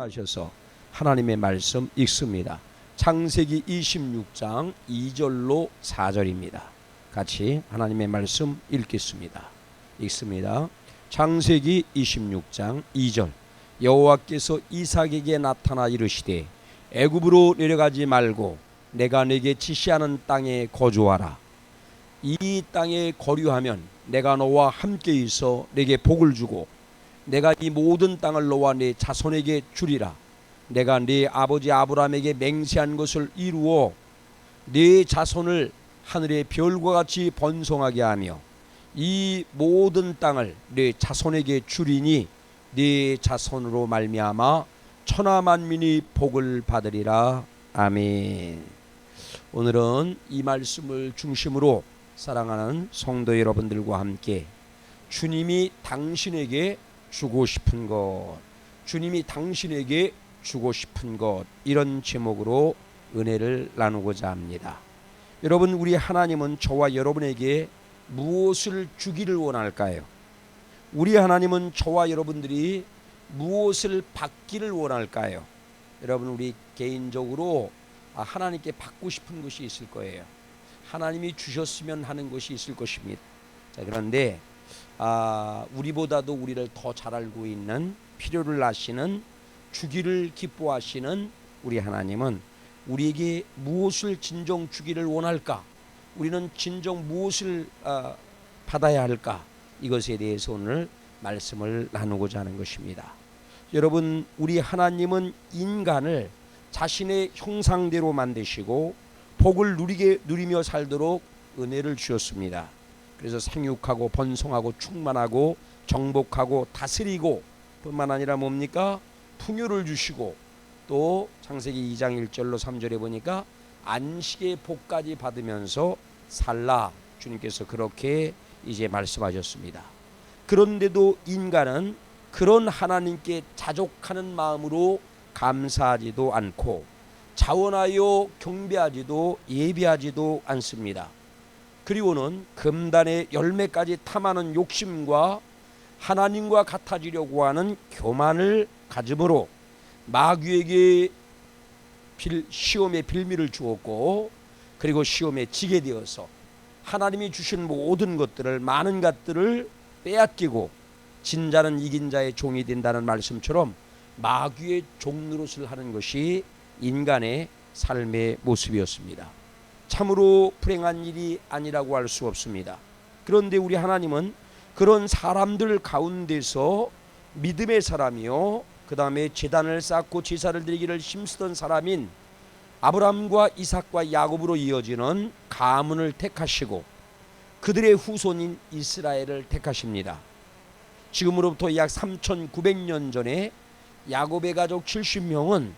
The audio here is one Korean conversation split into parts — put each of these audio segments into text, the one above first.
일어나셔서 하나님의 말씀 읽습니다. 창세기 26장 2절로 4절입니다. 같이 하나님의 말씀 읽겠습니다. 읽습니다. 창세기 26장 2절. 여호와께서 이삭에게 나타나 이르시되 애굽으로 내려가지 말고 내가 네게 지시하는 땅에 거주하라. 이 땅에 거류하면 내가 너와 함께 있어 네게 복을 주고 내가 이 모든 땅을 너와 네 자손에게 주리라. 내가 네 아버지 아브라함에게 맹세한 것을 이루어 네 자손을 하늘의 별과 같이 번성하게 하며 이 모든 땅을 네 자손에게 주리니 네 자손으로 말미암아 천하 만민이 복을 받으리라. 아멘. 오늘은 이 말씀을 중심으로 사랑하는 성도 여러분들과 함께 주님이 당신에게 주고 싶은 것, 주님이 당신에게 주고 싶은 것, 이런 제목으로 은혜를 나누고자 합니다. 여러분, 우리 하나님은 저와 여러분에게 무엇을 주기를 원할까요? 우리 하나님은 저와 여러분들이 무엇을 받기를 원할까요? 여러분, 우리 개인적으로 하나님께 받고 싶은 것이 있을 거예요. 하나님이 주셨으면 하는 것이 있을 것입니다. 자, 그런데 우리보다도 우리를 더 잘 알고 있는, 필요를 아시는, 주기를 기뻐하시는 우리 하나님은 우리에게 무엇을 진정 주기를 원할까? 우리는 진정 무엇을 받아야 할까? 이것에 대해서 오늘 말씀을 나누고자 하는 것입니다. 여러분, 우리 하나님은 인간을 자신의 형상대로 만드시고 복을 누리며 살도록 은혜를 주셨습니다. 그래서 생육하고 번성하고 충만하고 정복하고 다스리고 뿐만 아니라 뭡니까? 풍요를 주시고 또 창세기 2장 1절로 3절에 보니까 안식의 복까지 받으면서 살라, 주님께서 그렇게 이제 말씀하셨습니다. 그런데도 인간은 그런 하나님께 자족하는 마음으로 감사하지도 않고 자원하여 경배하지도 예배하지도 않습니다. 그리고는 금단의 열매까지 탐하는 욕심과 하나님과 같아지려고 하는 교만을 가짐으로 마귀에게 시험의 빌미를 주었고, 그리고 시험에 지게 되어서 하나님이 주신 모든 것들을, 많은 것들을 빼앗기고 진 자는 이긴 자의 종이 된다는 말씀처럼 마귀의 종노릇을 하는 것이 인간의 삶의 모습이었습니다. 참으로 불행한 일이 아니라고 할 수 없습니다. 그런데 우리 하나님은 그런 사람들 가운데서 믿음의 사람이요, 그 다음에 제단을 쌓고 제사를 드리기를 힘쓰던 사람인 아브라함과 이삭과 야곱으로 이어지는 가문을 택하시고 그들의 후손인 이스라엘을 택하십니다. 지금으로부터 약 3900년 전에 야곱의 가족 70명은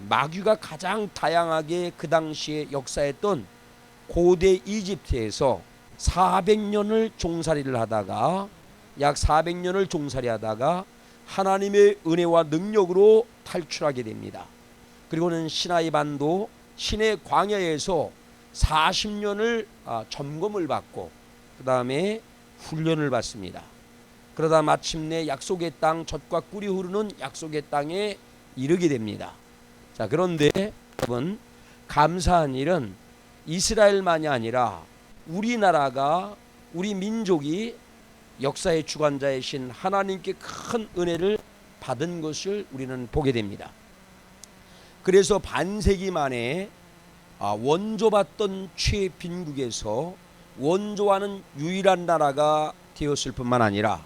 마귀가 가장 다양하게 그 당시에 역사했던 고대 이집트에서 400년을 종살이를 하다가, 약 400년을 종살이하다가 하나님의 은혜와 능력으로 탈출하게 됩니다. 그리고는 시나이 반도 시내 광야에서 40년을 점검을 받고 그 다음에 훈련을 받습니다. 그러다 마침내 약속의 땅, 젖과 꿀이 흐르는 약속의 땅에 이르게 됩니다. 자, 그런데 여러분, 감사한 일은 이스라엘만이 아니라 우리나라가, 우리 민족이 역사의 주관자이신 하나님께 큰 은혜를 받은 것을 우리는 보게 됩니다. 그래서 반세기 만에 원조받던 최빈국에서 원조하는 유일한 나라가 되었을 뿐만 아니라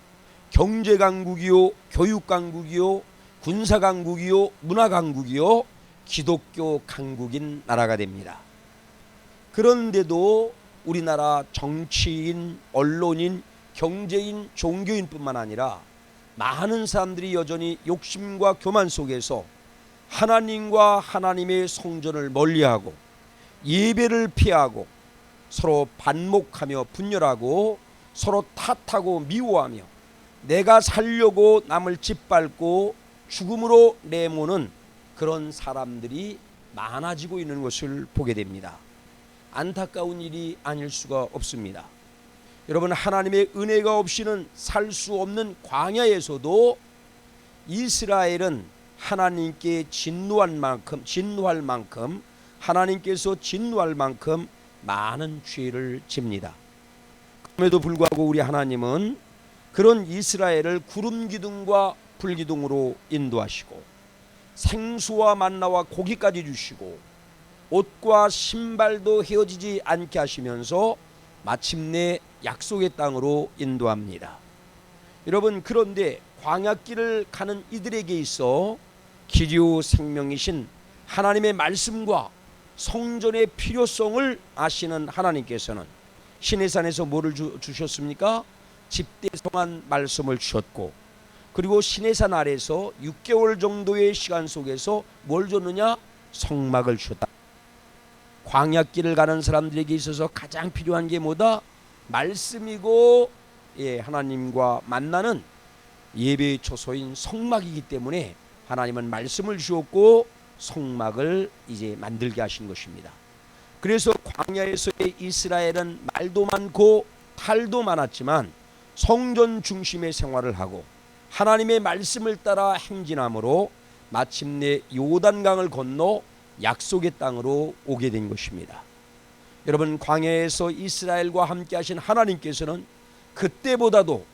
경제강국이요, 교육강국이요, 군사강국이요, 문화강국이요, 기독교 강국인 나라가 됩니다. 그런데도 우리나라 정치인, 언론인, 경제인, 종교인 뿐만 아니라 많은 사람들이 여전히 욕심과 교만 속에서 하나님과 하나님의 성전을 멀리하고 예배를 피하고 서로 반목하며 분열하고 서로 탓하고 미워하며 내가 살려고 남을 짓밟고 죽음으로 내모는 그런 사람들이 많아지고 있는 것을 보게 됩니다. 안타까운 일이 아닐 수가 없습니다. 여러분, 하나님의 은혜가 없이는 살 수 없는 광야에서도 이스라엘은 하나님께 진노할 만큼 하나님께서 진노할 만큼 많은 죄를 집니다. 그럼에도 불구하고 우리 하나님은 그런 이스라엘을 구름 기둥과 불 기둥으로 인도하시고 생수와 만나와 고기까지 주시고 옷과 신발도 헤어지지 않게 하시면서 마침내 약속의 땅으로 인도합니다. 여러분, 그런데 광야길을 가는 이들에게 있어 길이요 생명이신 하나님의 말씀과 성전의 필요성을 아시는 하나님께서는 시내산에서 뭐를 주셨습니까? 집대성한 말씀을 주셨고, 그리고 시내산 아래서 6개월 정도의 시간 속에서 뭘 줬느냐? 성막을 주셨다. 광야길을 가는 사람들에게 있어서 가장 필요한 게 뭐다? 말씀이고, 하나님과 만나는 예배의 초소인 성막이기 때문에 하나님은 말씀을 주었고 성막을 이제 만들게 하신 것입니다. 그래서 광야에서의 이스라엘은 말도 많고 탈도 많았지만 성전 중심의 생활을 하고 하나님의 말씀을 따라 행진함으로 마침내 요단강을 건너 약속의 땅으로 오게 된 것입니다. 여러분, 광야에서 이스라엘과 함께 하신 하나님께서는 그때보다도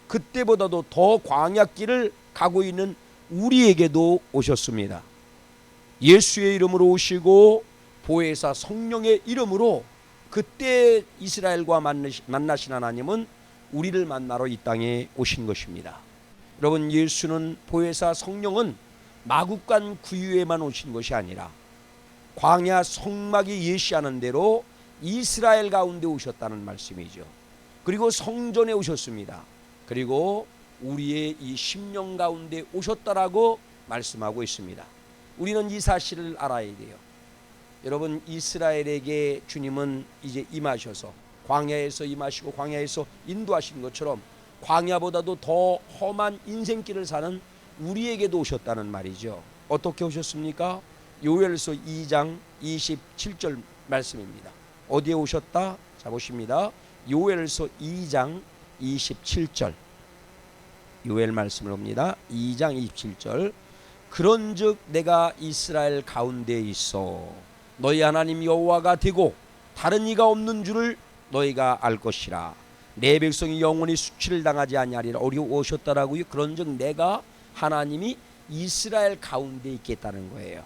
더 광야길을 가고 있는 우리에게도 오셨습니다. 예수의 이름으로 오시고 보혜사 성령의 이름으로 그때 이스라엘과 만나신 하나님은 우리를 만나러 이 땅에 오신 것입니다. 여러분, 예수는 보혜사 성령은 마국간 구유에만 오신 것이 아니라 광야 성막이 예시하는 대로 이스라엘 가운데 오셨다는 말씀이죠. 그리고 성전에 오셨습니다. 그리고 우리의 이 심령 가운데 오셨다라고 말씀하고 있습니다. 우리는 이 사실을 알아야 돼요. 여러분, 이스라엘에게 주님은 이제 임하셔서 광야에서 임하시고 광야에서 인도하신 것처럼 광야보다도 더 험한 인생길을 사는 우리에게도 오셨다는 말이죠. 어떻게 오셨습니까? 요엘서 2장 27절 말씀입니다. 어디에 오셨다? 자, 보십니다. 요엘서 2장 27절 요엘 말씀을 봅니다. 2장 27절 그런즉 내가 이스라엘 가운데 있어 너희 하나님 여호와가 되고 다른 이가 없는 줄을 너희가 알 것이라. 내 백성이 영원히 수치를 당하지 아니하리라. 오셨다라고요. 그런즉 내가 하나님이 이스라엘 가운데 있겠다는 거예요.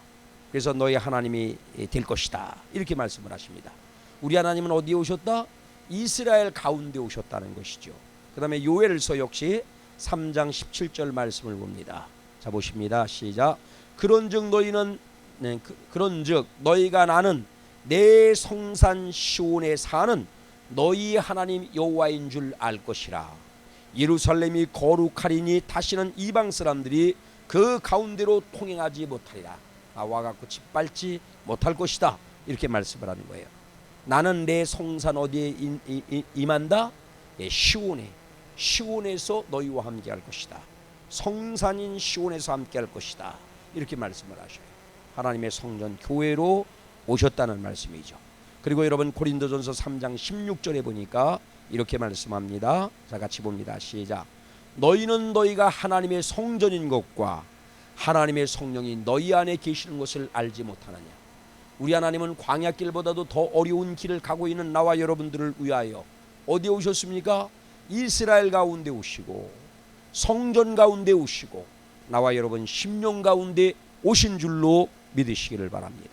그래서 너희 하나님이 될 것이다, 이렇게 말씀을 하십니다. 우리 하나님은 어디에 오셨다? 이스라엘 가운데 오셨다는 것이죠. 그 다음에 요엘서 역시 3장 17절 말씀을 봅니다. 자, 보십니다. 시작. 그런즉 너희가 나는 내 성산 시온에 사는 너희 하나님 여호와인 줄 알 것이라. 예루살렘이 거룩하리니 다시는 이방 사람들이 그 가운데로 통행하지 못하리라. 나와 갖고 짓밟지 못할 것이다, 이렇게 말씀을 하는 거예요. 나는 내 성산 어디에 임한다? 시온에서 너희와 함께 할 것이다. 성산인 시온에서 함께 할 것이다, 이렇게 말씀을 하셔요. 하나님의 성전 교회로 오셨다는 말씀이죠. 그리고 여러분, 고린도전서 3장 16절에 보니까 이렇게 말씀합니다. 자, 같이 봅니다. 시작. 너희는 너희가 하나님의 성전인 것과 하나님의 성령이 너희 안에 계시는 것을 알지 못하느냐. 우리 하나님은 광야길보다도 더 어려운 길을 가고 있는 나와 여러분들을 위하여 어디에 오셨습니까? 이스라엘 가운데 오시고 성전 가운데 오시고 나와 여러분 심령 가운데 오신 줄로 믿으시기를 바랍니다.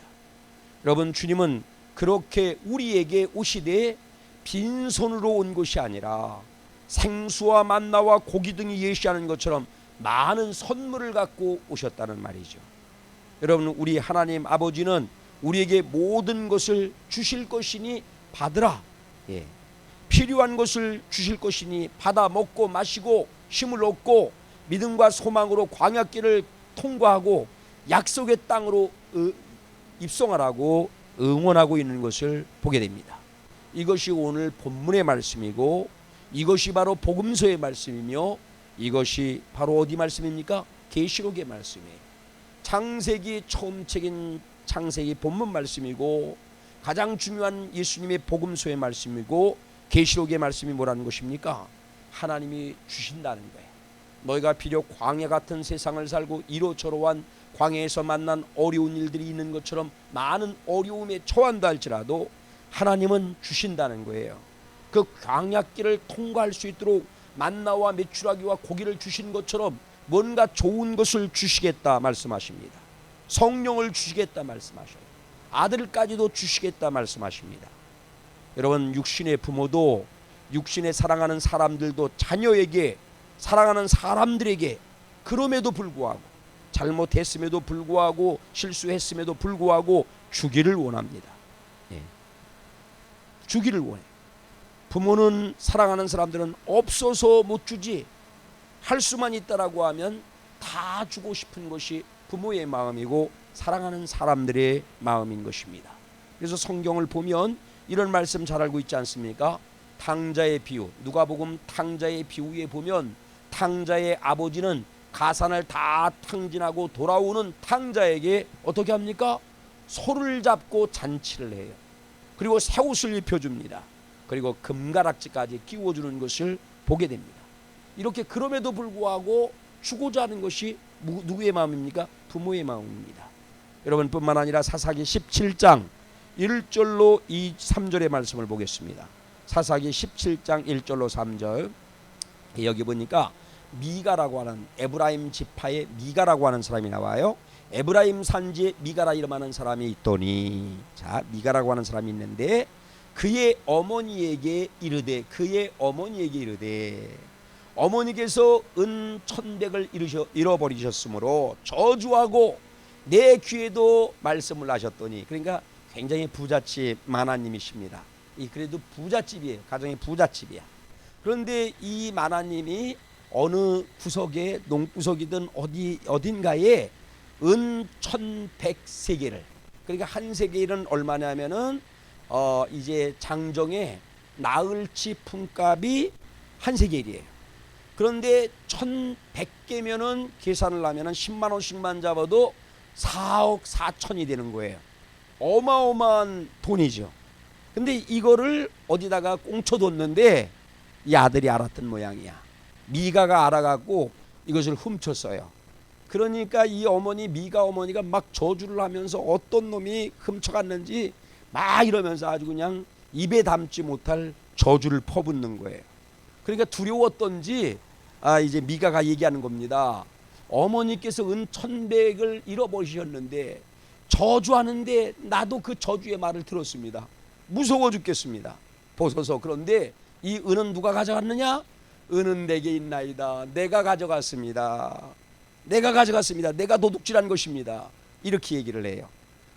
여러분, 주님은 그렇게 우리에게 오시되 빈손으로 온 것이 아니라 생수와 만나와 고기 등이 예시하는 것처럼 많은 선물을 갖고 오셨다는 말이죠. 여러분, 우리 하나님 아버지는 우리에게 모든 것을 주실 것이니 받으라. 필요한 것을 주실 것이니 받아 먹고 마시고 힘을 얻고 믿음과 소망으로 광야길을 통과하고 약속의 땅으로 입성하라고 응원하고 있는 것을 보게 됩니다. 이것이 오늘 본문의 말씀이고 이것이 바로 복음서의 말씀이며 이것이 바로 어디 말씀입니까? 계시록의 말씀이에요. 창세기 처음 책인 창세기 본문 말씀이고 가장 중요한 예수님의 복음서의 말씀이고 계시록의 말씀이 뭐라는 것입니까? 하나님이 주신다는 거예요. 너희가 비록 광야 같은 세상을 살고 이로저로한 광야에서 만난 어려운 일들이 있는 것처럼 많은 어려움에 처한다 할지라도 하나님은 주신다는 거예요. 그 광야길을 통과할 수 있도록 만나와 메추라기와 고기를 주신 것처럼 뭔가 좋은 것을 주시겠다 말씀하십니다. 성령을 주시겠다 말씀하셔요. 아들까지도 주시겠다 말씀하십니다. 여러분, 육신의 부모도, 육신에 사랑하는 사람들도 자녀에게, 사랑하는 사람들에게 그럼에도 불구하고, 잘못했음에도 불구하고, 실수했음에도 불구하고 주기를 원합니다. 주기를 원해. 부모는, 사랑하는 사람들은 없어서 못 주지, 할 수만 있다라고 하면 다 주고 싶은 것이 부모의 마음이고 사랑하는 사람들의 마음인 것입니다. 그래서 성경을 보면 이런 말씀 잘 알고 있지 않습니까? 탕자의 비유, 누가복음 탕자의 비유에 보면 탕자의 아버지는 가산을 다 탕진하고 돌아오는 탕자에게 어떻게 합니까? 소를 잡고 잔치를 해요. 그리고 새 옷을 입혀줍니다. 그리고 금가락지까지 끼워주는 것을 보게 됩니다. 이렇게 그럼에도 불구하고 주고자 하는 것이 누구의 마음입니까? 부모의 마음입니다. 여러분, 뿐만 아니라 사사기 17장 1절로 3절의 말씀을 보겠습니다. 사사기 17장 1절로 3절. 여기 보니까 미가라고 하는, 에브라임 지파의 미가라고 하는 사람이 나와요. 에브라임 산지에 미가라 이름하는 사람이 있더니, 자, 미가라고 하는 사람이 있는데 그의 어머니에게 이르되, 어머니께서 은 1,100을 잃어버리셨으므로 저주하고 내 귀에도 말씀을 하셨더니, 그러니까 굉장히 부잣집 마나님이십니다. 그래도 부잣집이에요. 가정의 부잣집이야. 그런데 이 마나님이 어느 구석에, 농구석이든 어딘가에 은 1,100세겔을, 그러니까 한 세겔은 얼마냐면은 이제 장정의 나흘치 품값이 한 세겔이에요. 그런데 1,100개면은 계산을 하면은 10만 원씩만 잡아도 4억 4천이 되는 거예요. 어마어마한 돈이죠. 근데 이거를 어디다가 꽁쳐뒀는데 이 아들이 알았던 모양이야. 미가가 알아갖고 이것을 훔쳤어요. 그러니까 이 어머니, 미가 어머니가 막 저주를 하면서 어떤 놈이 훔쳐갔는지 막 이러면서 아주 그냥 입에 담지 못할 저주를 퍼붓는 거예요. 그러니까 두려웠던지 이제 미가가 얘기하는 겁니다. 어머니께서 은 1,100을 잃어버리셨는데 저주하는데 나도 그 저주의 말을 들었습니다. 무서워 죽겠습니다. 보소서. 그런데 이 은은 누가 가져갔느냐? 은은 내게 있나이다. 내가 가져갔습니다. 내가 도둑질한 것입니다. 이렇게 얘기를 해요.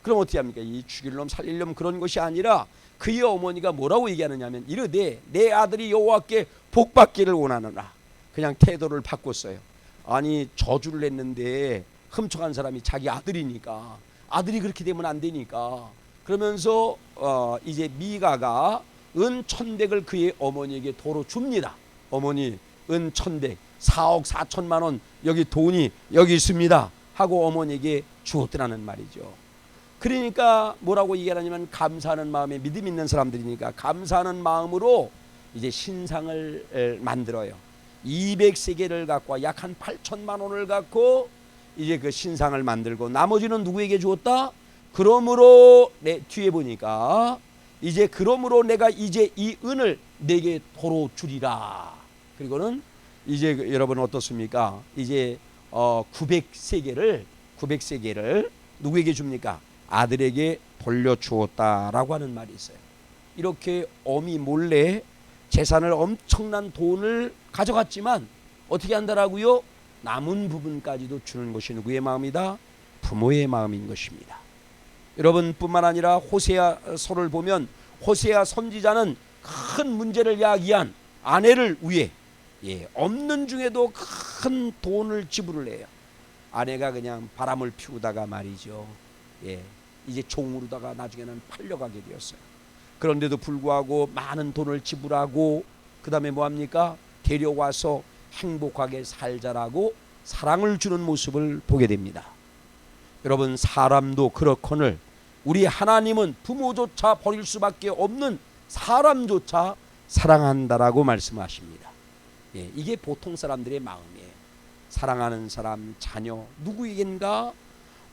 그럼 어떻게 합니까? 이 죽일 놈 살릴 놈 그런 것이 아니라 그의 어머니가 뭐라고 얘기하느냐 하면 이르되 내 아들이 여호와께 복받기를 원하노라. 그냥 태도를 바꿨어요. 아니, 저주를 했는데 훔쳐간 사람이 자기 아들이니까, 아들이 그렇게 되면 안 되니까, 그러면서 이제 미가가 은 1,100을 그의 어머니에게 도로 줍니다. 어머니, 은 1,100, 4억 4천만 원 여기 돈이 여기 있습니다 하고 어머니에게 주었더라는 말이죠. 그러니까 뭐라고 얘기하냐면 감사하는 마음에, 믿음 있는 사람들이니까 감사하는 마음으로 이제 신상을 만들어요. 200세겔을 갖고 약 한 8천만 원을 갖고 이제 그 신상을 만들고 나머지는 누구에게 주었다? 그러므로 뒤에 보니까 이제 그러므로 내가 이제 이 은을 내게 도로 주리라. 그리고는 이제 여러분 어떻습니까? 이제 900세겔을 누구에게 줍니까? 아들에게 돌려주었다라고 하는 말이 있어요. 이렇게 어미 몰래 재산을, 엄청난 돈을 가져갔지만 어떻게 한다라고요? 남은 부분까지도 주는 것이 누구의 마음이다? 부모의 마음인 것입니다. 여러분, 뿐만 아니라 호세아서를 보면 호세아 선지자는 큰 문제를 야기한 아내를 위해 없는 중에도 큰 돈을 지불을 해요. 아내가 그냥 바람을 피우다가 말이죠. 이제 종으로다가 나중에는 팔려가게 되었어요. 그런데도 불구하고 많은 돈을 지불하고 그 다음에 뭐합니까? 데려와서 행복하게 살자라고 사랑을 주는 모습을 보게 됩니다. 여러분, 사람도 그렇거늘 우리 하나님은 부모조차 버릴 수밖에 없는 사람조차 사랑한다라고 말씀하십니다. 이게 보통 사람들의 마음이에요. 사랑하는 사람, 자녀 누구에겐가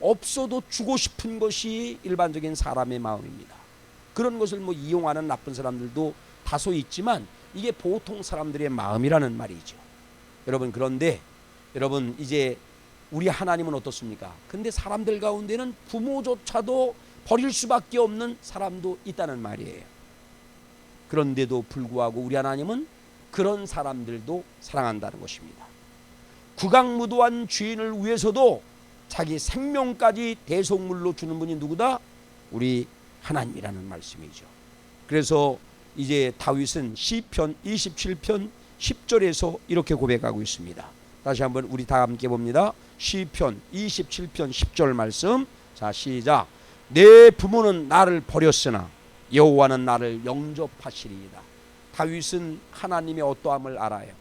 없어도 주고 싶은 것이 일반적인 사람의 마음입니다. 그런 것을 이용하는 나쁜 사람들도 다소 있지만 이게 보통 사람들의 마음이라는 말이죠. 여러분, 그런데 여러분, 이제 우리 하나님은 어떻습니까? 근데 사람들 가운데는 부모조차도 버릴 수밖에 없는 사람도 있다는 말이에요. 그런데도 불구하고 우리 하나님은 그런 사람들도 사랑한다는 것입니다. 구강무도한 죄인을 위해서도 자기 생명까지 대속물로 주는 분이 누구다? 우리 하나님이라는 말씀이죠. 그래서 이제 다윗은 시편 27편 10절에서 이렇게 고백하고 있습니다. 다시 한번 우리 다 함께 봅니다. 시편 27편 10절 말씀. 자, 시작. 내 부모는 나를 버렸으나 여호와는 나를 영접하시리이다. 다윗은 하나님의 어떠함을 알아요.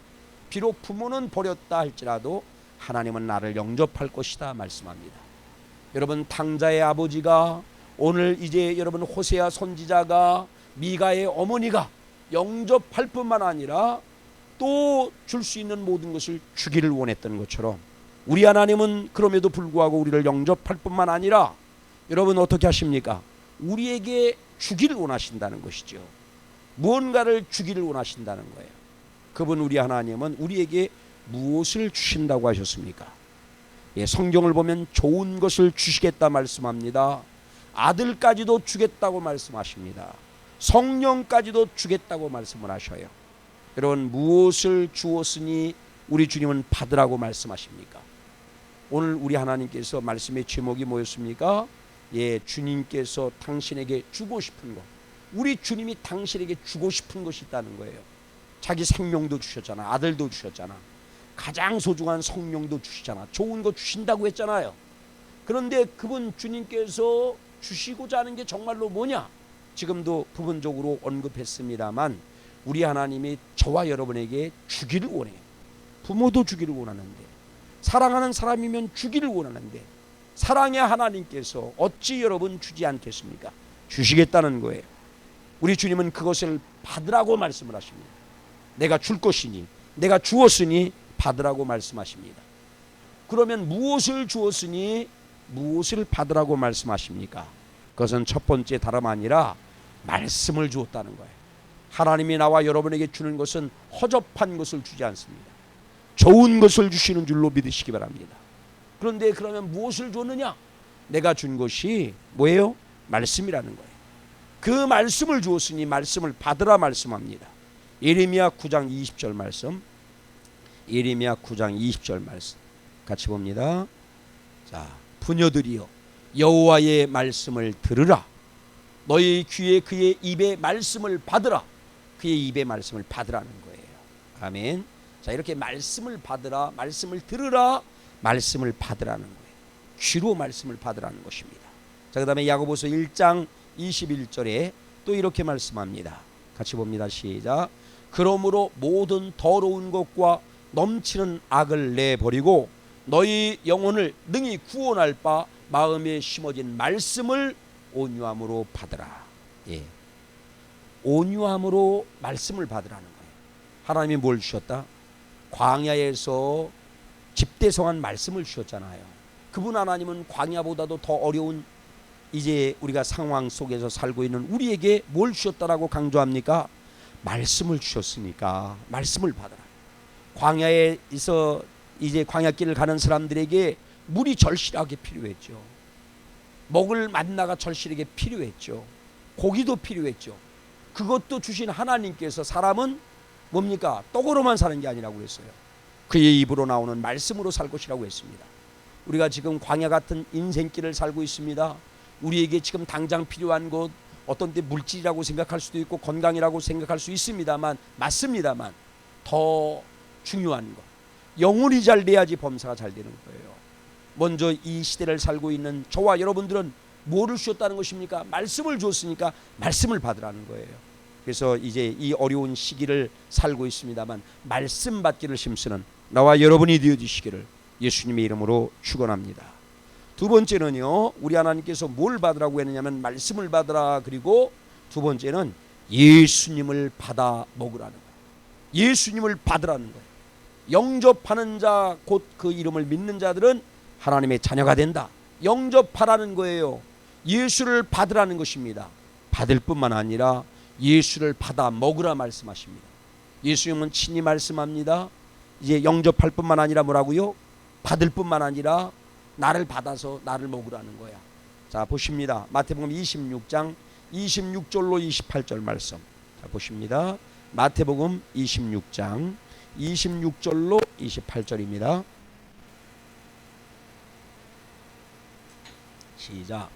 비록 부모는 버렸다 할지라도 하나님은 나를 영접할 것이다 말씀합니다. 여러분, 당자의 아버지가 오늘 이제 여러분 호세아 선지자가 미가의 어머니가 영접할 뿐만 아니라 또 줄 수 있는 모든 것을 주기를 원했던 것처럼 우리 하나님은 그럼에도 불구하고 우리를 영접할 뿐만 아니라 여러분 어떻게 하십니까? 우리에게 주기를 원하신다는 것이죠. 무언가를 주기를 원하신다는 거예요. 그분 우리 하나님은 우리에게 무엇을 주신다고 하셨습니까? 성경을 보면 좋은 것을 주시겠다 말씀합니다. 아들까지도 주겠다고 말씀하십니다. 성령까지도 주겠다고 말씀을 하셔요. 여러분, 무엇을 주었으니 우리 주님은 받으라고 말씀하십니까? 오늘 우리 하나님께서 말씀의 제목이 뭐였습니까? 주님께서 당신에게 주고 싶은 것. 우리 주님이 당신에게 주고 싶은 것이 있다는 거예요. 자기 생명도 주셨잖아. 아들도 주셨잖아. 가장 소중한 성령도 주시잖아. 좋은 거 주신다고 했잖아요. 그런데 그분 주님께서 주시고자 하는 게 정말로 뭐냐? 지금도 부분적으로 언급했습니다만 우리 하나님이 저와 여러분에게 주기를 원해요. 부모도 주기를 원하는데, 사랑하는 사람이면 주기를 원하는데, 사랑의 하나님께서 어찌 여러분 주지 않겠습니까? 주시겠다는 거예요. 우리 주님은 그것을 받으라고 말씀을 하십니다. 내가 줄 것이니, 내가 주었으니 받으라고 말씀하십니다. 그러면 무엇을 주었으니 무엇을 받으라고 말씀하십니까? 그것은 첫 번째 다름 아니라 말씀을 주었다는 거예요. 하나님이 나와 여러분에게 주는 것은 허접한 것을 주지 않습니다. 좋은 것을 주시는 줄로 믿으시기 바랍니다. 그런데 그러면 무엇을 줬느냐? 내가 준 것이 뭐예요? 말씀이라는 거예요. 그 말씀을 주었으니 말씀을 받으라 말씀합니다. 예레미야 9장 20절 말씀. 예레미야 9장 20절 말씀 같이 봅니다. 자, 부녀들이여 여호와의 말씀을 들으라. 너희 귀에 그의 입의 말씀을 받으라. 그의 입의 말씀을 받으라는 거예요. 아멘. 자, 이렇게 말씀을 받으라, 말씀을 들으라, 말씀을 받으라는 거예요. 귀로 말씀을 받으라는 것입니다. 자, 그다음에 야고보서 1장 21절에 또 이렇게 말씀합니다. 같이 봅니다. 시작. 그러므로 모든 더러운 것과 넘치는 악을 내버리고 너희 영혼을 능히 구원할 바 마음에 심어진 말씀을 온유함으로 받으라. 온유함으로 말씀을 받으라는 거예요. 하나님이 뭘 주셨다? 광야에서 집대성한 말씀을 주셨잖아요. 그분 하나님은 광야보다도 더 어려운 이제 우리가 상황 속에서 살고 있는 우리에게 뭘 주셨다라고 강조합니까? 말씀을 주셨으니까 말씀을 받아라. 광야에서 이제 광야길을 가는 사람들에게 물이 절실하게 필요했죠. 먹을 만나가 절실하게 필요했죠. 고기도 필요했죠. 그것도 주신 하나님께서 사람은 뭡니까? 떡으로만 사는 게 아니라고 했어요. 그의 입으로 나오는 말씀으로 살 것이라고 했습니다. 우리가 지금 광야 같은 인생길을 살고 있습니다. 우리에게 지금 당장 필요한 것 어떤 때 물질이라고 생각할 수도 있고 건강이라고 생각할 수 있습니다만 맞습니다만 더 중요한 것 영혼이 잘 돼야지 범사가 잘 되는 거예요. 먼저 이 시대를 살고 있는 저와 여러분들은 뭐를 주셨다는 것입니까? 말씀을 주었으니까 말씀을 받으라는 거예요. 그래서 이제 이 어려운 시기를 살고 있습니다만 말씀 받기를 힘쓰는 나와 여러분이 되어주시기를 예수님의 이름으로 축원합니다. 두 번째는요, 우리 하나님께서 뭘 받으라고 했느냐면 말씀을 받으라. 그리고 두 번째는 예수님을 받아 먹으라는 거예요. 예수님을 받으라는 거예요. 영접하는 자 곧 그 이름을 믿는 자들은 하나님의 자녀가 된다. 영접하라는 거예요. 예수를 받으라는 것입니다. 받을 뿐만 아니라 예수를 받아 먹으라 말씀하십니다. 예수님은 친히 말씀합니다. 이제 영접할 뿐만 아니라 뭐라고요? 받을 뿐만 아니라 나를 받아서 나를 먹으라는 거야. 자, 보십니다. 마태복음 26장 26절로 28절 말씀. 자, 보십니다. 마태복음 26장 26절로 28절입니다. 시작.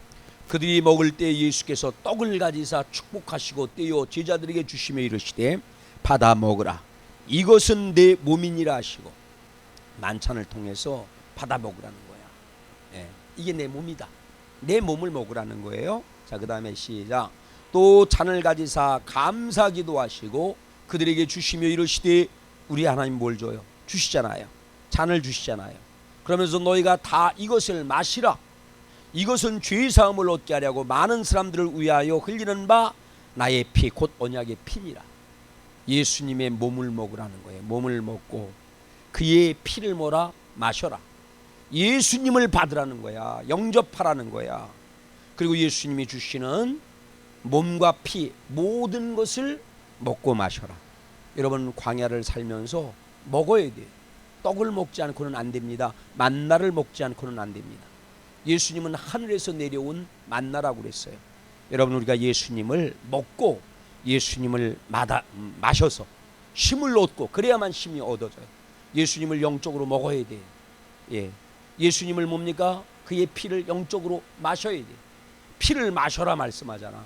그들이 먹을 때 예수께서 떡을 가지사 축복하시고 떼어 제자들에게 주시며 이르시되 받아 먹으라. 이것은 내 몸이니라 하시고 만찬을 통해서 받아 먹으라는 거야. 예, 이게 내 몸이다. 내 몸을 먹으라는 거예요. 자, 그 다음에 시작. 또 잔을 가지사 감사 기도하시고 그들에게 주시며 이르시되 우리 하나님 뭘 줘요? 주시잖아요. 잔을 주시잖아요. 그러면서 너희가 다 이것을 마시라. 이것은 죄 사함을 얻게 하려고 많은 사람들을 위하여 흘리는 바 나의 피 곧 언약의 피니라. 예수님의 몸을 먹으라는 거예요. 몸을 먹고 그의 피를 뭐라? 마셔라. 예수님을 받으라는 거야. 영접하라는 거야. 그리고 예수님이 주시는 몸과 피 모든 것을 먹고 마셔라. 여러분, 광야를 살면서 먹어야 돼. 떡을 먹지 않고는 안 됩니다. 만나를 먹지 않고는 안 됩니다. 예수님은 하늘에서 내려온 만나라고 그랬어요. 여러분, 우리가 예수님을 먹고 예수님을 마셔서 힘을 얻고 그래야만 힘이 얻어져요. 예수님을 영적으로 먹어야 돼. 예. 예수님을 뭡니까? 그의 피를 영적으로 마셔야 돼. 피를 마셔라 말씀하잖아.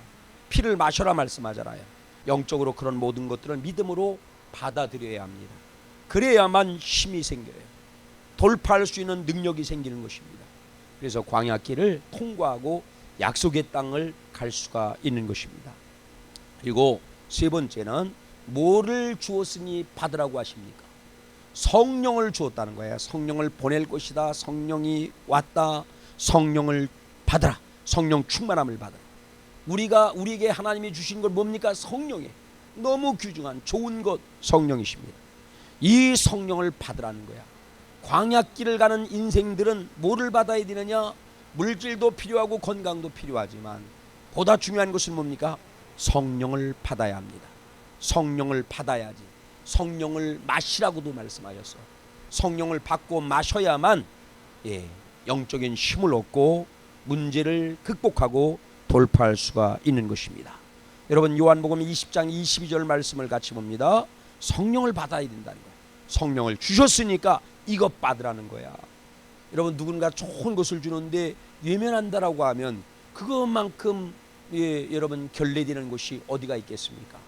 피를 마셔라 말씀하잖아요. 영적으로 그런 모든 것들을 믿음으로 받아들여야 합니다. 그래야만 힘이 생겨요. 돌파할 수 있는 능력이 생기는 것입니다. 그래서 광야길을 통과하고 약속의 땅을 갈 수가 있는 것입니다. 그리고 세 번째는 뭐를 주었으니 받으라고 하십니까? 성령을 주었다는 거예요. 성령을 보낼 것이다. 성령이 왔다. 성령을 받으라. 성령 충만함을 받으라. 우리에게 하나님이 주신 걸 뭡니까? 성령이에요. 너무 귀중한 좋은 것 성령이십니다. 이 성령을 받으라는 거야. 광야길을 가는 인생들은 뭐를 받아야 되느냐? 물질도 필요하고 건강도 필요하지만 보다 중요한 것은 뭡니까? 성령을 받아야 합니다. 성령을 받아야지. 성령을 마시라고도 말씀하셨어. 성령을 받고 마셔야만 영적인 힘을 얻고 문제를 극복하고 돌파할 수가 있는 것입니다. 여러분, 요한복음 20장 22절 말씀을 같이 봅니다. 성령을 받아야 된다는 거예요. 성령을 주셨으니까 이것 받으라는 거야. 여러분, 누군가 좋은 것을 주는데 외면한다라고 하면 그것만큼 여러분 결례되는 것이 어디가 있겠습니까?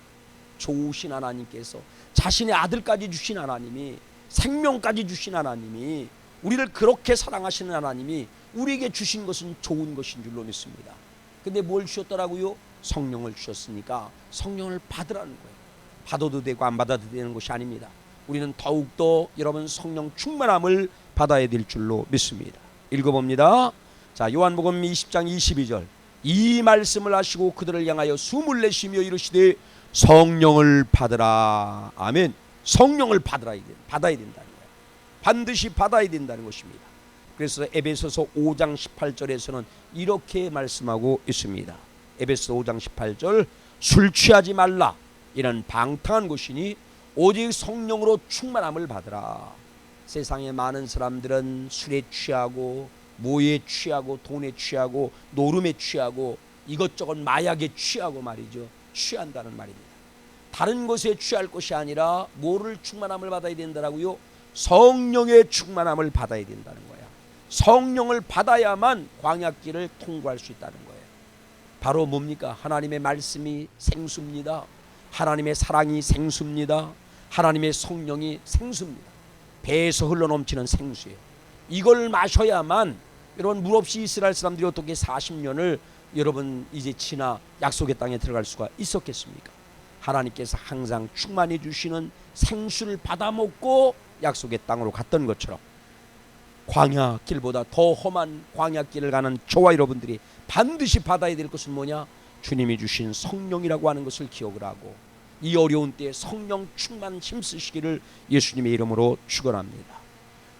좋으신 하나님께서 자신의 아들까지 주신 하나님이, 생명까지 주신 하나님이, 우리를 그렇게 사랑하시는 하나님이 우리에게 주신 것은 좋은 것인 줄로 믿습니다. 근데 뭘 주셨더라고요? 성령을 주셨으니까 성령을 받으라는 거예요. 받아도 되고 안 받아도 되는 것이 아닙니다. 우리는 더욱더 여러분 성령 충만함을 받아야 될 줄로 믿습니다. 읽어봅니다. 자, 요한복음 20장 22절. 이 말씀을 하시고 그들을 향하여 숨을 내쉬며 이르시되 성령을 받으라. 아멘. 성령을 받아야 된다는 거예요. 반드시 받아야 된다는 것입니다. 그래서 에베소서 5장 18절에서는 이렇게 말씀하고 있습니다. 에베소 5장 18절. 술 취하지 말라. 이는 방탕한 것이니 오직 성령으로 충만함을 받으라. 세상에 많은 사람들은 술에 취하고 모에 취하고 돈에 취하고 노름에 취하고 이것저것 마약에 취하고 말이죠. 취한다는 말입니다. 다른 것에 취할 것이 아니라 뭐를 충만함을 받아야 된다라고요? 성령의 충만함을 받아야 된다는 거야. 성령을 받아야만 광야길을 통과할 수 있다는 거예요. 바로 뭡니까? 하나님의 말씀이 생수입니다. 하나님의 사랑이 생수입니다. 하나님의 성령이 생수입니다. 배에서 흘러넘치는 생수예요. 이걸 마셔야만 여러분, 물 없이 이스라엘 사람들이 어떻게 40년을 여러분 이제 지나 약속의 땅에 들어갈 수가 있었겠습니까? 하나님께서 항상 충만해 주시는 생수를 받아 먹고 약속의 땅으로 갔던 것처럼 광야길보다 더 험한 광야길을 가는 저와 여러분들이 반드시 받아야 될 것은 뭐냐? 주님이 주신 성령이라고 하는 것을 기억을 하고 이 어려운 때에 성령 충만 힘쓰시기를 예수님의 이름으로 축원합니다.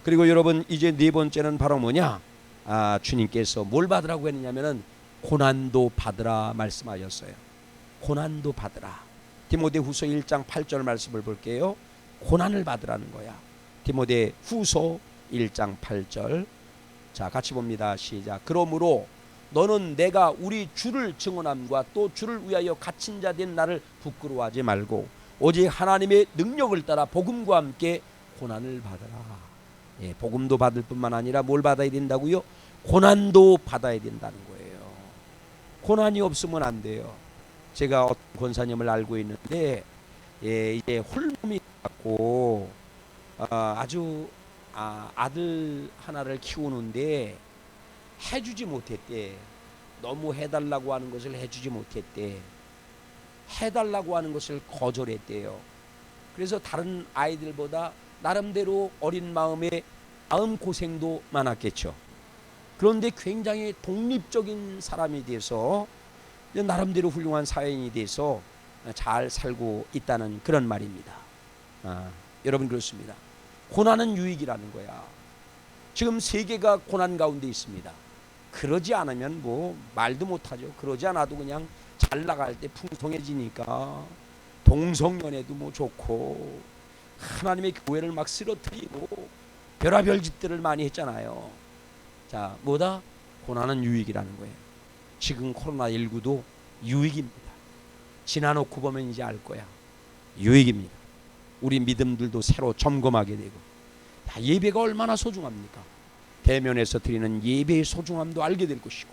그리고 여러분, 이제 네 번째는 바로 뭐냐? 주님께서 뭘 받으라고 했느냐면은 고난도 받으라 말씀하셨어요. 고난도 받으라. 디모데후서 1장 8절 말씀을 볼게요. 고난을 받으라는 거야. 디모데후서 1장 8절. 자, 같이 봅니다. 시작. 그러므로 너는 내가 우리 주를 증언함과 또 주를 위하여 갇힌 자 된 나를 부끄러워하지 말고 오직 하나님의 능력을 따라 복음과 함께 고난을 받으라. 예, 복음도 받을 뿐만 아니라 뭘 받아야 된다고요? 고난도 받아야 된다는 거예요. 고난이 없으면 안 돼요. 제가 어떤 권사님을 알고 있는데 이제 홀몸이 갖고 아주 아들 하나를 키우는데 해주지 못했대. 너무 해달라고 하는 것을 해주지 못했대. 해달라고 하는 것을 거절했대요. 그래서 다른 아이들보다 나름대로 어린 마음에 마음고생도 많았겠죠. 그런데 굉장히 독립적인 사람이 돼서 나름대로 훌륭한 사회인이 돼서 잘 살고 있다는 그런 말입니다. 여러분, 그렇습니다. 고난은 유익이라는 거야. 지금 세계가 고난 가운데 있습니다. 그러지 않으면 뭐 말도 못하죠. 그러지 않아도 그냥 잘 나갈 때 풍성해지니까 동성연애도 뭐 좋고 하나님의 교회를 막 쓰러뜨리고 별의별 짓들을 많이 했잖아요. 자, 뭐다? 고난은 유익이라는 거예요. 지금 코로나19도 유익입니다. 지나놓고 보면 이제 알 거야. 유익입니다. 우리 믿음들도 새로 점검하게 되고, 예배가 얼마나 소중합니까? 대면에서 드리는 예배의 소중함도 알게 될 것이고,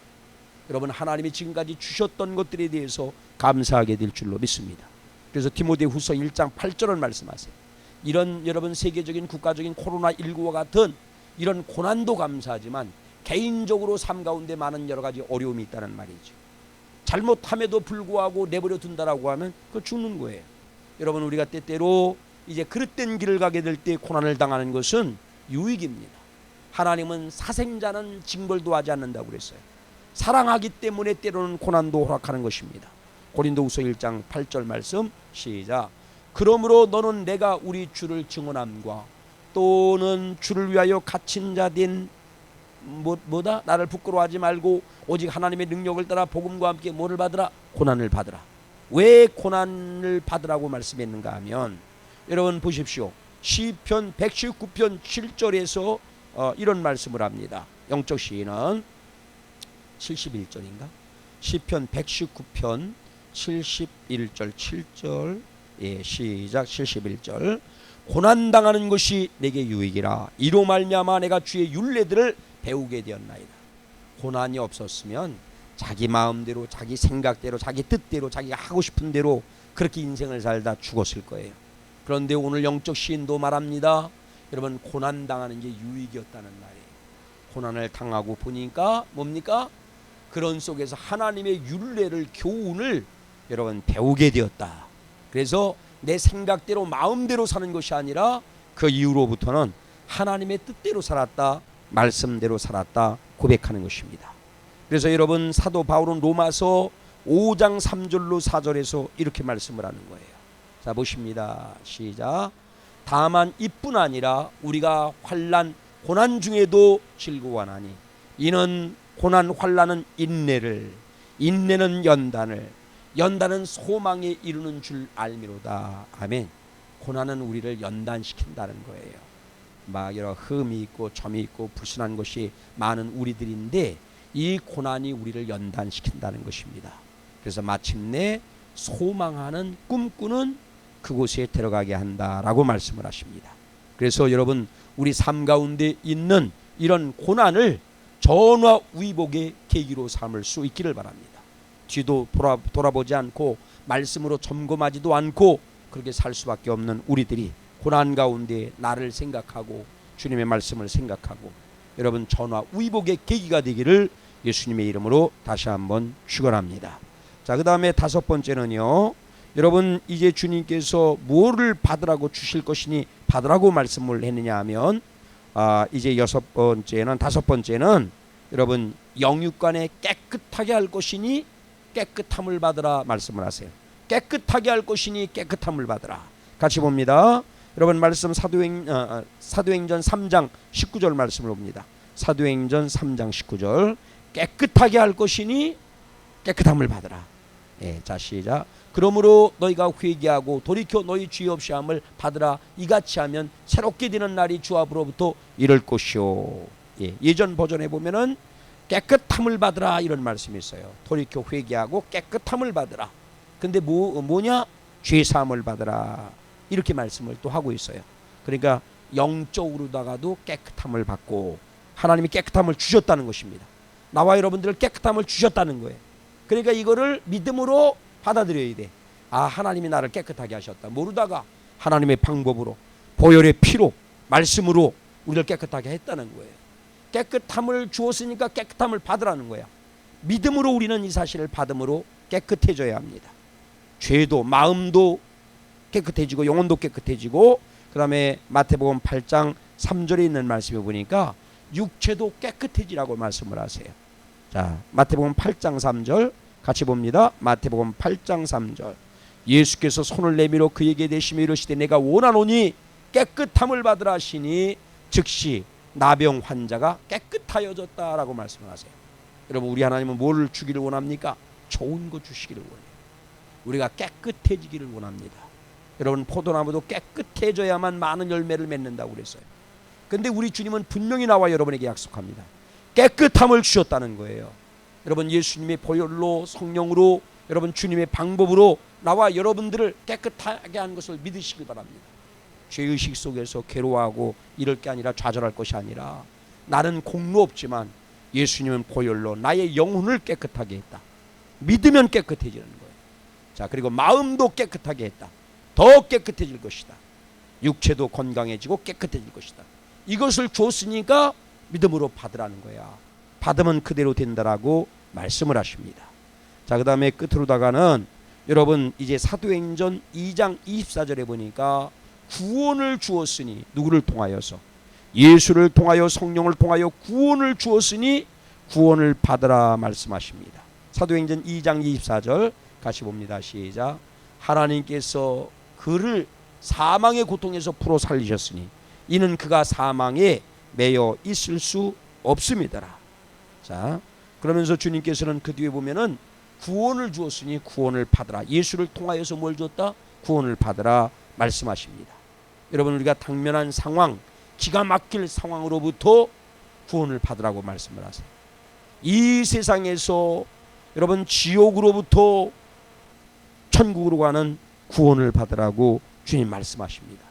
여러분, 하나님이 지금까지 주셨던 것들에 대해서 감사하게 될 줄로 믿습니다. 그래서 디모데후서 1장 8절을 말씀하세요. 이런 여러분 세계적인 국가적인 코로나19와 같은 이런 고난도 감사하지만 개인적으로 삶 가운데 많은 여러 가지 어려움이 있다는 말이죠. 잘못함에도 불구하고 내버려 둔다라고 하면 그거 죽는 거예요. 여러분, 우리가 때때로 이제 그릇된 길을 가게 될 때 고난을 당하는 것은 유익입니다. 하나님은 사생자는 징벌도 하지 않는다고 그랬어요. 사랑하기 때문에 때로는 고난도 허락하는 것입니다. 고린도후서 1장 8절 말씀 시작. 그러므로 너는 내가 우리 주를 증언함과 또는 주를 위하여 갇힌 자 된 뭐다? 나를 부끄러워하지 말고 오직 하나님의 능력을 따라 복음과 함께 뭐를 받으라? 고난을 받으라. 왜 고난을 받으라고 말씀했는가 하면, 여러분 보십시오. 시편 119편 7절에서 이런 말씀을 합니다. 영적 시인은 71절인가? 시편 119편 71절 7절. 예, 시작. 71절. 고난당하는 것이 내게 유익이라. 이로 말미암아 내가 주의 율례들을 배우게 되었나이다. 고난이 없었으면 자기 마음대로, 자기 생각대로, 자기 뜻대로, 자기가 하고 싶은 대로 그렇게 인생을 살다 죽었을 거예요. 그런데 오늘 영적 시인도 말합니다. 여러분, 고난당하는 게 유익이었다는 말이에요. 고난을 당하고 보니까 뭡니까? 그런 속에서 하나님의 율례를, 교훈을 여러분 배우게 되었다. 그래서 내 생각대로 마음대로 사는 것이 아니라 그 이후로부터는 하나님의 뜻대로 살았다, 말씀대로 살았다 고백하는 것입니다. 그래서 여러분, 사도 바울은 로마서 5장 3절로 4절에서 이렇게 말씀을 하는 거예요. 자, 보십니다. 시작. 다만 이뿐 아니라 우리가 환난 고난 중에도 즐거워하나니 이는 고난 환난은 인내를, 인내는 연단을, 연단은 소망에 이르는 줄 알미로다. 아멘. 고난은 우리를 연단시킨다는 거예요. 막 여러 흠이 있고 점이 있고 불순한 것이 많은 우리들인데 이 고난이 우리를 연단시킨다는 것입니다. 그래서 마침내 소망하는, 꿈꾸는 그곳에 들어가게 한다라고 말씀을 하십니다. 그래서 여러분, 우리 삶 가운데 있는 이런 고난을 전화위복의 계기로 삼을 수 있기를 바랍니다. 뒤도 돌아보지 않고 말씀으로 점검하지도 않고 그렇게 살 수밖에 없는 우리들이 고난 가운데 나를 생각하고 주님의 말씀을 생각하고 여러분 전화위복의 계기가 되기를 예수님의 이름으로 다시 한번 축원합니다. 자, 그 다음에 다섯 번째는요, 여러분 이제 주님께서 뭐를 받으라고 주실 것이니 받으라고 말씀을 했느냐 하면 이제 다섯 번째는 여러분 영육간에 깨끗하게 할 것이니 깨끗함을 받으라 말씀을 하세요. 깨끗하게 할 것이니 깨끗함을 받으라. 같이 봅니다. 여러분 말씀 사도행전 3장 19절 말씀을 봅니다. 사도행전 3장 19절. 깨끗하게 할 것이니 깨끗함을 받으라. 예, 자 시작. 그러므로 너희가 회개하고 돌이켜 너희 죄 없이 함을 받으라. 이같이 하면 새롭게 되는 날이 주 앞으로부터 이를 것이요. 예, 예전 버전에 보면은 깨끗함을 받으라 이런 말씀이 있어요. 돌이켜 회개하고 깨끗함을 받으라. 근데 뭐냐? 죄 사함을 받으라. 이렇게 말씀을 또 하고 있어요. 그러니까 영적으로다가도 깨끗함을 받고 하나님이 깨끗함을 주셨다는 것입니다. 나와 여러분들을 깨끗함을 주셨다는 거예요. 그러니까 이거를 믿음으로 받아들여야 돼. 아, 하나님이 나를 깨끗하게 하셨다. 모르다가 하나님의 방법으로 보혈의 피로 말씀으로 우리를 깨끗하게 했다는 거예요. 깨끗함을 주었으니까 깨끗함을 받으라는 거야. 믿음으로 우리는 이 사실을 받음으로 깨끗해져야 합니다. 죄도 마음도 깨끗해지고 영혼도 깨끗해지고, 그 다음에 마태복음 8장 3절에 있는 말씀을 보니까 육체도 깨끗해지라고 말씀을 하세요. 자, 마태복음 8장 3절 같이 봅니다. 마태복음 8장 3절. 예수께서 손을 내밀어 그에게 대시며 이르시되 내가 원하노니 깨끗함을 받으라 하시니 즉시 나병 환자가 깨끗하여졌다라고 말씀을 하세요. 여러분, 우리 하나님은 뭘 주기를 원합니까? 좋은 거 주시기를 원해요. 우리가 깨끗해지기를 원합니다. 여러분, 포도나무도 깨끗해져야만 많은 열매를 맺는다고 그랬어요. 근데 우리 주님은 분명히 나와 여러분에게 약속합니다. 깨끗함을 주셨다는 거예요. 여러분, 예수님의 보혈로 성령으로 여러분 주님의 방법으로 나와 여러분들을 깨끗하게 한 것을 믿으시길 바랍니다. 죄의식 속에서 괴로워하고 이럴 게 아니라 좌절할 것이 아니라 나는 공로 없지만 예수님은 보혈로 나의 영혼을 깨끗하게 했다. 믿으면 깨끗해지는 거예요. 자, 그리고 마음도 깨끗하게 했다. 더 깨끗해질 것이다. 육체도 건강해지고 깨끗해질 것이다. 이것을 줬으니까 믿음으로 받으라는 거야. 받으면 그대로 된다라고 말씀을 하십니다. 자, 그 다음에 끝으로다가는 여러분 이제 사도행전 2장 24절에 보니까 구원을 주었으니, 누구를 통하여서? 예수를 통하여 성령을 통하여 구원을 주었으니 구원을 받으라 말씀하십니다. 사도행전 2장 24절 같이 봅니다. 시작. 하나님께서 그를 사망의 고통에서 풀어 살리셨으니 이는 그가 사망에 매여 있을 수 없음이더라. 자, 그러면서 주님께서는 그 뒤에 보면은 구원을 주었으니 구원을 받으라. 예수를 통하여서 뭘 줬다? 구원을 받으라 말씀하십니다. 여러분, 우리가 당면한 상황, 기가 막힐 상황으로부터 구원을 받으라고 말씀을 하세요. 이 세상에서 여러분 지옥으로부터 천국으로 가는 구원을 받으라고 주님 말씀하십니다.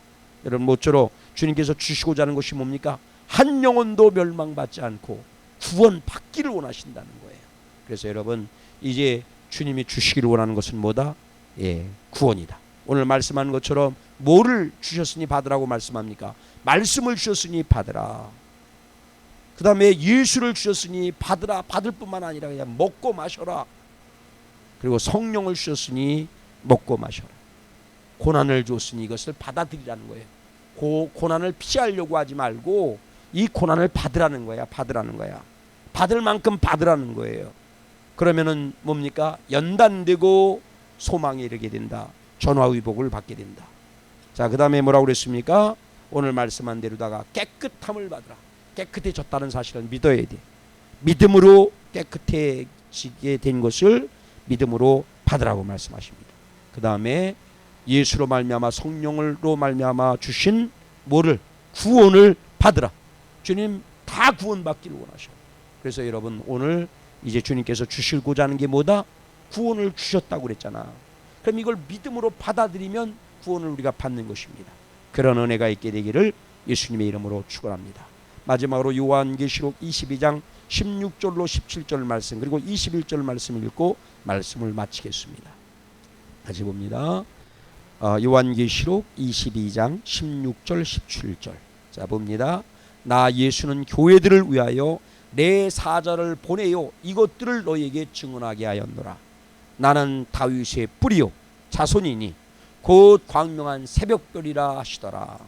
여러분, 모쪼록 주님께서 주시고자 하는 것이 뭡니까? 한 영혼도 멸망받지 않고 구원 받기를 원하신다는 거예요. 그래서 여러분, 이제 주님이 주시기를 원하는 것은 뭐다? 예, 구원이다. 오늘 말씀하는 것처럼 뭐를 주셨으니 받으라고 말씀합니까? 말씀을 주셨으니 받으라. 그 다음에 예수를 주셨으니 받으라. 받을 뿐만 아니라 그냥 먹고 마셔라. 그리고 성령을 주셨으니 먹고 마셔라. 고난을 줬으니 이것을 받아들이라는 거예요. 고난을 피하려고 하지 말고 이 고난을 받으라는 거야. 받으라는 거야. 받을 만큼 받으라는 거예요. 그러면은 뭡니까? 연단되고 소망에 이르게 된다. 전화위복을 받게 된다. 자, 그 다음에 뭐라고 그랬습니까? 오늘 말씀한 대로다가 깨끗함을 받으라. 깨끗해졌다는 사실을 믿어야 돼. 믿음으로 깨끗해지게 된 것을 믿음으로 받으라고 말씀하십니다. 그 다음에 예수로 말미암아 성령으로 말미암아 주신 뭐를? 구원을 받으라. 주님 다 구원받기를 원하셔요. 그래서 여러분, 오늘 이제 주님께서 주시고자 하는 게 뭐다? 구원을 주셨다고 그랬잖아. 그럼 이걸 믿음으로 받아들이면 구원을 우리가 받는 것입니다. 그런 은혜가 있게 되기를 예수님의 이름으로 축원합니다. 마지막으로 요한계시록 22장 16절로 17절 말씀, 그리고 21절 말씀을 읽고 말씀을 마치겠습니다. 다시 봅니다. 요한계시록 22장 16절 17절. 자, 봅니다. 나 예수는 교회들을 위하여 내 사자를 보내요 이것들을 너희에게 증언하게 하였노라. 나는 다윗의 뿌리요 자손이니 곧 광명한 새벽별이라 하시더라.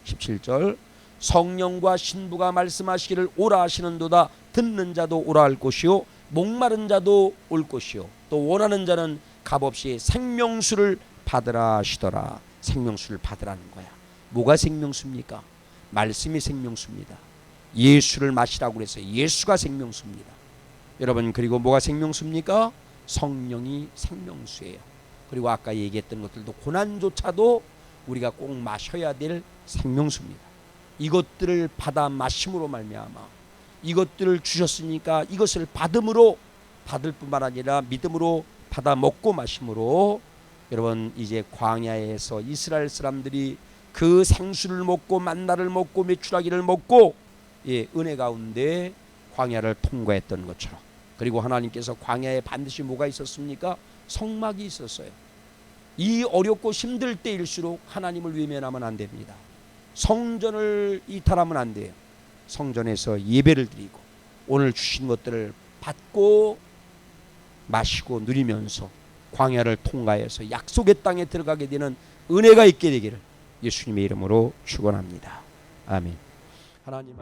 17절. 성령과 신부가 말씀하시기를 오라 하시는도다. 듣는 자도 오라 할 것이요 목마른 자도 올 것이요 또 원하는 자는 값없이 생명수를 받으라 하시더라. 생명수를 받으라는 거야. 뭐가 생명수입니까? 말씀이 생명수입니다. 예수를 마시라고 그랬어요. 예수가 생명수입니다. 여러분, 그리고 뭐가 생명수입니까? 성령이 생명수예요. 그리고 아까 얘기했던 것들도 고난조차도 우리가 꼭 마셔야 될 생명수입니다. 이것들을 받아 마심으로 말미암아 이것들을 주셨으니까 이것을 받음으로, 받을 뿐만 아니라 믿음으로 받아 먹고 마심으로 여러분 이제 광야에서 이스라엘 사람들이 그 생수를 먹고 만나를 먹고 메추라기를 먹고 은혜 가운데 광야를 통과했던 것처럼, 그리고 하나님께서 광야에 반드시 뭐가 있었습니까? 성막이 있었어요. 이 어렵고 힘들 때일수록 하나님을 외면하면 안 됩니다. 성전을 이탈하면 안 돼요. 성전에서 예배를 드리고 오늘 주신 것들을 받고 마시고 누리면서 광야를 통과해서 약속의 땅에 들어가게 되는 은혜가 있게 되기를 예수님의 이름으로 축원합니다. 아멘. 하나님